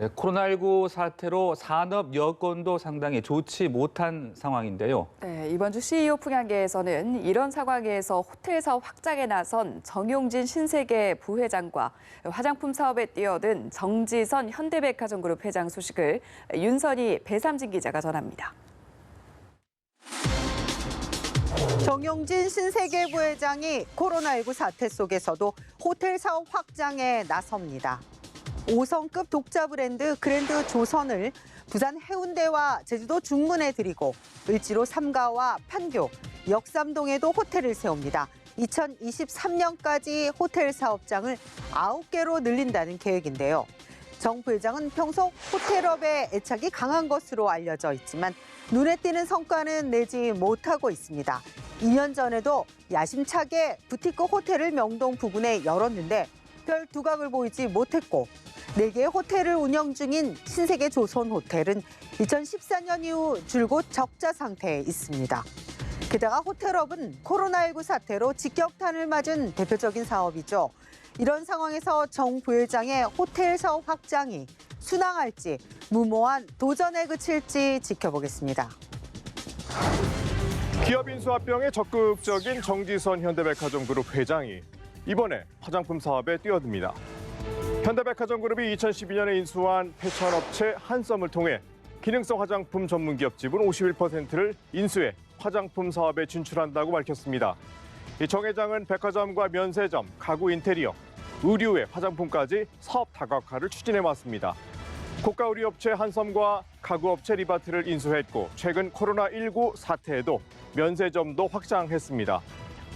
네, 코로나19 사태로 산업 여건도 상당히 좋지 못한 상황인데요. 네, 이번 주 CEO 풍향계에서는 이런 상황에서 호텔 사업 확장에 나선 정용진 신세계 부회장과 화장품 사업에 뛰어든 정지선 현대백화점그룹 회장 소식을 윤선희 배삼진 기자가 전합니다. 정용진 신세계 부회장이 코로나19 사태 속에서도 호텔 사업 확장에 나섭니다. 5성급 독자 브랜드 그랜드 조선을 부산 해운대와 제주도 중문에 들이고 을지로 삼가와 판교, 역삼동에도 호텔을 세웁니다. 2023년까지 호텔 사업장을 9개로 늘린다는 계획인데요. 정 부회장은 평소 호텔업에 애착이 강한 것으로 알려져 있지만 눈에 띄는 성과는 내지 못하고 있습니다. 2년 전에도 야심차게 부티크 호텔을 명동 부근에 열었는데 별 두각을 보이지 못했고 4개의 호텔을 운영 중인 신세계 조선 호텔은 2014년 이후 줄곧 적자 상태에 있습니다. 게다가 호텔업은 코로나19 사태로 직격탄을 맞은 대표적인 사업이죠. 이런 상황에서 정 부회장의 호텔 사업 확장이 순항할지 무모한 도전에 그칠지 지켜보겠습니다. 기업 인수합병에 적극적인 정지선 현대백화점그룹 회장이 이번에 화장품 사업에 뛰어듭니다. 현대백화점그룹이 2012년에 인수한 패션업체 한썸을 통해 기능성 화장품 전문기업 지분 51%를 인수해 화장품 사업에 진출한다고 밝혔습니다. 정 회장은 백화점과 면세점, 가구 인테리어, 의류의 화장품까지 사업 다각화를 추진해왔습니다. 고가 의류업체 한썸과 가구업체 리바트를 인수했고 최근 코로나19 사태에도 면세점도 확장했습니다.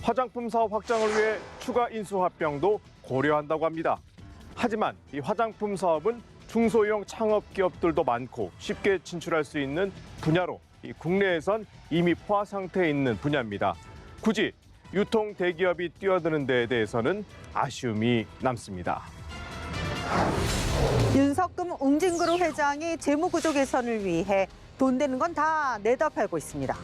화장품 사업 확장을 위해 추가 인수합병도 고려한다고 합니다. 하지만 이 화장품 사업은 중소형 창업 기업들도 많고 쉽게 진출할 수 있는 분야로 국내에선 이미 포화 상태에 있는 분야입니다. 굳이 유통 대기업이 뛰어드는 데에 대해서는 아쉬움이 남습니다. 윤석금 웅진그룹 회장이 재무구조 개선을 위해 돈 되는 건 다 내다 팔고 있습니다.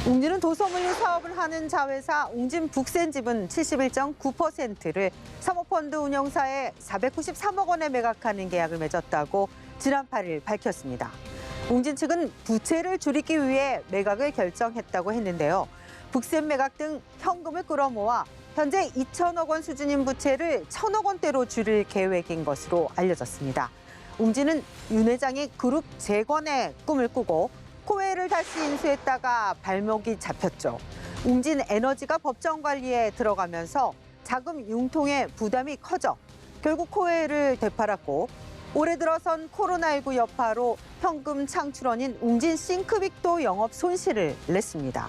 웅진은 도소물류 사업을 하는 자회사 웅진 북센 지분 71.9%를 사모펀드 운용사에 493억 원에 매각하는 계약을 맺었다고 지난 8일 밝혔습니다. 웅진 측은 부채를 줄이기 위해 매각을 결정했다고 했는데요. 북센 매각 등 현금을 끌어모아 현재 2천억 원 수준인 부채를 1천억 원대로 줄일 계획인 것으로 알려졌습니다. 웅진은 윤 회장이 그룹 재건의 꿈을 꾸고 코웨이를 다시 인수했다가 발목이 잡혔죠. 웅진 에너지가 법정 관리에 들어가면서 자금 융통에 부담이 커져 결국 코웨이를 되팔았고 올해 들어선 코로나19 여파로 현금 창출원인 웅진 싱크빅도 영업 손실을 냈습니다.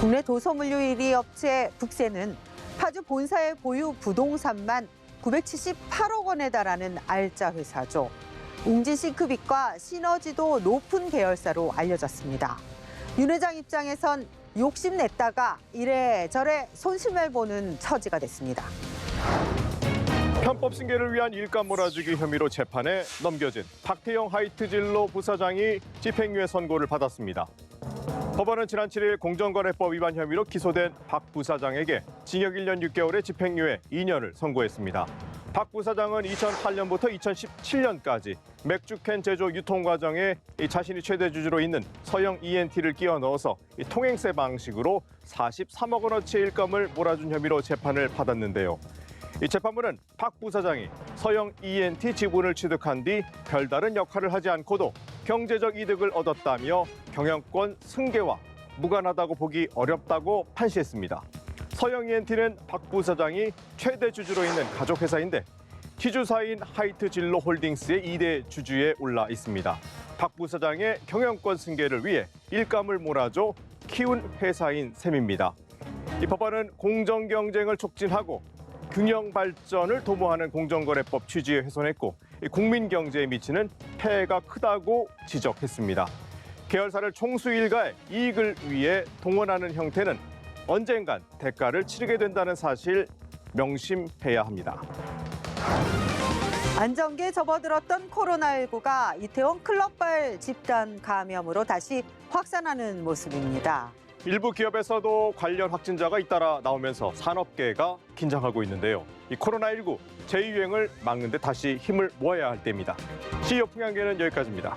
국내 도소물류 1위 업체 북센은 파주 본사의 보유 부동산만 978억 원에 달하는 알짜 회사죠. 웅진 싱크빅과 시너지도 높은 계열사로 알려졌습니다. 윤 회장 입장에선 욕심냈다가 이래저래 손심을 보는 처지가 됐습니다. 편법 승계를 위한 일감 몰아주기 혐의로 재판에 넘겨진 박태영 하이트진로 부사장이 집행유예 선고를 받았습니다. 법원은 지난 7일 공정거래법 위반 혐의로 기소된 박 부사장에게 징역 1년 6개월의 집행유예 2년을 선고했습니다. 박 부사장은 2008년부터 2017년까지 맥주캔 제조 유통 과정에 자신이 최대 주주로 있는 서영 ENT를 끼워 넣어서 통행세 방식으로 43억 원어치의 일감을 몰아준 혐의로 재판을 받았는데요. 이 재판부는 박 부사장이 서영 ENT 지분을 취득한 뒤 별다른 역할을 하지 않고도 경제적 이득을 얻었다며 경영권 승계와 무관하다고 보기 어렵다고 판시했습니다. 서영 ENT는 박 부사장이 최대 주주로 있는 가족회사인데 지주사인 하이트진로 홀딩스의 2대 주주에 올라 있습니다. 박 부사장의 경영권 승계를 위해 일감을 몰아줘 키운 회사인 셈입니다. 이 법안은 공정 경쟁을 촉진하고 균형 발전을 도모하는 공정거래법 취지에 훼손했고 국민 경제에 미치는 폐해가 크다고 지적했습니다. 계열사를 총수 일가의 이익을 위해 동원하는 형태는 언젠간 대가를 치르게 된다는 사실 명심해야 합니다. 안정기에 접어들었던 코로나19가 이태원 클럽발 집단 감염으로 다시 확산하는 모습입니다. 일부 기업에서도 관련 확진자가 잇따라 나오면서 산업계가 긴장하고 있는데요. 이 코로나19 재유행을 막는 데 다시 힘을 모아야 할 때입니다. CEO 풍향계는 여기까지입니다.